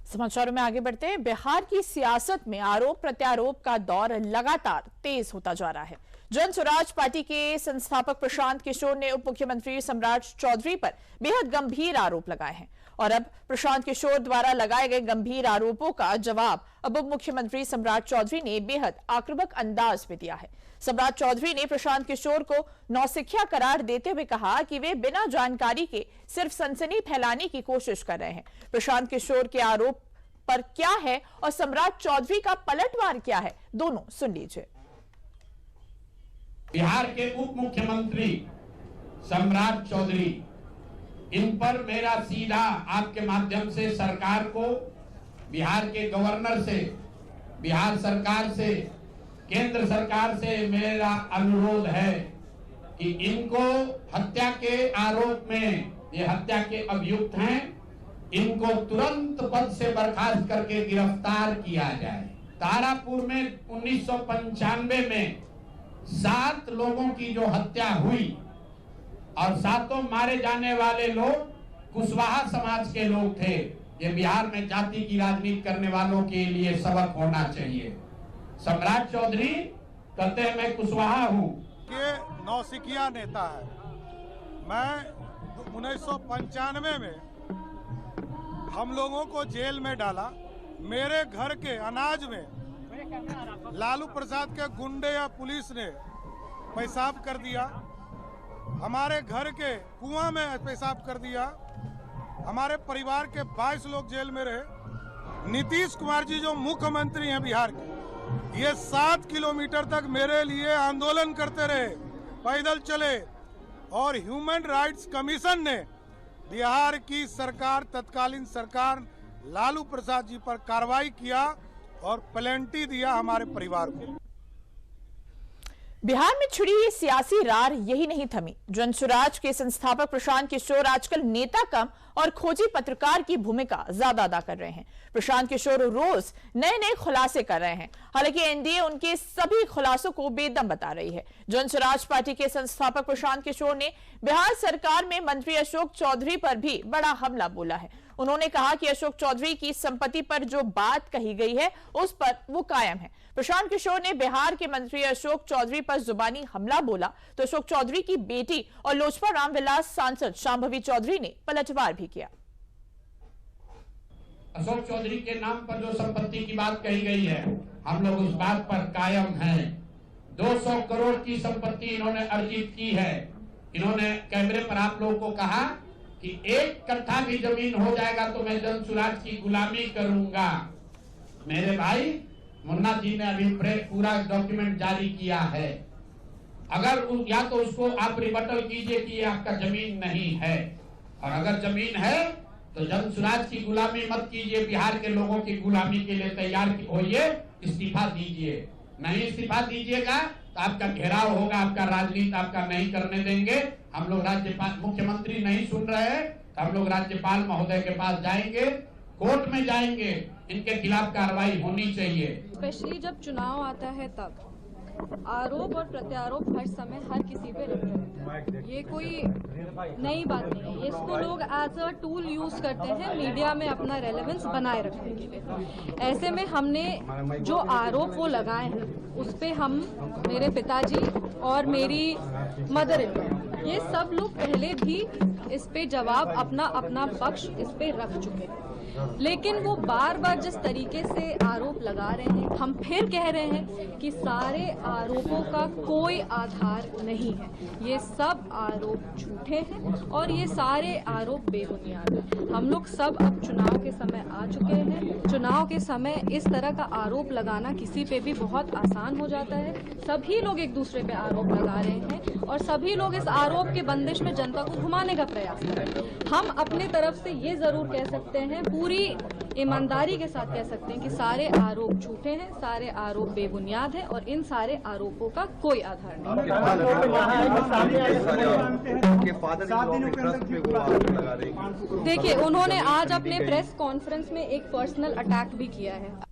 समाचारों में आगे बढ़ते हैं। बिहार की सियासत में आरोप प्रत्यारोप का दौर लगातार तेज होता जा रहा है। जन स्वराज पार्टी के संस्थापक प्रशांत किशोर ने उप मुख्यमंत्री सम्राट चौधरी पर बेहद गंभीर आरोप लगाए हैं और अब प्रशांत किशोर द्वारा लगाए गए गंभीर आरोपों का जवाब अब उप मुख्यमंत्री सम्राट चौधरी ने बेहद आक्रामक अंदाज में दिया है। सम्राट चौधरी ने प्रशांत किशोर को नौसिखिया करार देते हुए कहा कि वे बिना जानकारी के सिर्फ सनसनी फैलाने की कोशिश कर रहे हैं। प्रशांत किशोर के आरोप पर क्या है और सम्राट चौधरी का पलटवार क्या है, दोनों सुन लीजिए। बिहार के उप मुख्यमंत्री सम्राट चौधरी, इन पर मेरा सीधा आपके माध्यम से सरकार को, बिहार के गवर्नर से, बिहार सरकार से, केंद्र सरकार से मेरा अनुरोध है कि इनको हत्या के आरोप में, ये हत्या के अभियुक्त हैं, इनको तुरंत पद से बर्खास्त करके गिरफ्तार किया जाए। तारापुर में 1995 में 7 लोगों की जो हत्या हुई और 7 मारे जाने वाले लोग कुशवाहा समाज के लोग थे। ये बिहार में जाति की राजनीति करने वालों के लिए सबक होना चाहिए। सम्राट चौधरी कहते हैं मैं कुशवाहा हूँ, ये नौसिखिया नेता है। मैं 1995 में हम लोगों को जेल में डाला। मेरे घर के अनाज में लालू प्रसाद के गुंडे या पुलिस ने पेशाब कर दिया। हमारे घर के कुआं में पेशाब कर दिया। हमारे परिवार के 22 लोग जेल में रहे। नीतीश कुमार जी जो मुख्यमंत्री हैं बिहार के, ये 7 किलोमीटर तक मेरे लिए आंदोलन करते रहे, पैदल चले और ह्यूमन राइट्स कमीशन ने बिहार की सरकार, तत्कालीन सरकार लालू प्रसाद जी पर कार्रवाई किया और प्लेंटी दिया हमारे परिवार को। बिहार में छिड़ी ये सियासी रार यही नहीं थमी। जन स्वराज के संस्थापक प्रशांत किशोर आजकल नेता कम और खोजी पत्रकार की भूमिका ज्यादा अदा कर रहे हैं। प्रशांत किशोर रोज नए नए खुलासे कर रहे हैं। हालांकि एनडीए उनके सभी खुलासों को बेदम बता रही है। जन स्वराज पार्टी के संस्थापक प्रशांत किशोर ने बिहार सरकार में मंत्री अशोक चौधरी पर भी बड़ा हमला बोला है। उन्होंने कहा कि अशोक चौधरी की संपत्ति पर जो बात कही गई है उस पर वो कायम है। प्रशांत किशोर ने बिहार के मंत्री अशोक चौधरी पर जुबानी हमला बोला तो अशोक चौधरी की बेटी और लोजपा रामविलास सांसद शांभवी चौधरी ने पलटवार भी किया। अशोक चौधरी के नाम पर जो संपत्ति की बात कही गई है, हम लोग उस बात पर कायम हैं। 200 करोड़ की संपत्ति इन्होंने अर्जित की है। इन्होंने कैमरे पर आप लोगों को कहा कि 1 कट्ठा भी जमीन हो जाएगा तो मैं जन स्वराज की गुलामी करूंगा। मेरे भाई मुन्ना जी ने अभी पूरा डॉक्यूमेंट जारी किया है। अगर या तो उसको आप रिबटल कीजिए कि ये आपका जमीन नहीं है, और अगर जमीन है तो जन स्वराज की गुलामी मत कीजिए, बिहार के लोगों की गुलामी के लिए तैयार होइए, इस्तीफा दीजिए। नहीं इस्तीफा दीजिएगा तो आपका घेराव होगा, आपका राजनीति आपका नहीं करने देंगे। हम लोग राज्यपाल, मुख्यमंत्री नहीं सुन रहे हैं तो हम लोग राज्यपाल महोदय के पास जाएंगे, कोर्ट में जाएंगे, इनके खिलाफ कार्रवाई होनी चाहिए। स्पेशली जब चुनाव आता है तब आरोप और प्रत्यारोप हर समय हर किसी पे लगते रहते हैं। ये कोई नई बात नहीं है। इसको लोग एज अ टूल यूज करते हैं मीडिया में अपना रेलेवेंस बनाए रखने के लिए। ऐसे में हमने जो आरोप वो लगाए हैं उस पे हम, मेरे पिताजी और मेरी मदर इन लॉ, ये सब लोग पहले भी इस पे जवाब अपना अपना पक्ष इस पे रख चुके हैं। लेकिन वो बार बार जिस तरीके से आरोप लगा रहे हैं, हम फिर कह रहे हैं कि सारे आरोपों का कोई आधार नहीं है। ये सब आरोप झूठे हैं और ये सारे आरोप बेबुनियाद हैं। हम लोग सब अब चुनाव के समय आ चुके हैं। चुनाव के समय इस तरह का आरोप लगाना किसी पे भी बहुत आसान हो जाता है। सभी लोग एक दूसरे पे आरोप लगा रहे हैं और सभी लोग इस आरोप के बंदिश में जनता को घुमाने का प्रयास कर रहे हैं। हम अपने तरफ से ये जरूर कह सकते हैं, पूरी ईमानदारी के साथ कह सकते हैं कि सारे आरोप झूठे हैं, सारे आरोप बेबुनियाद हैं और इन सारे आरोपों का कोई आधार नहीं। देखिए, उन्होंने आज अपने प्रेस कॉन्फ्रेंस में एक पर्सनल अटैक भी किया है।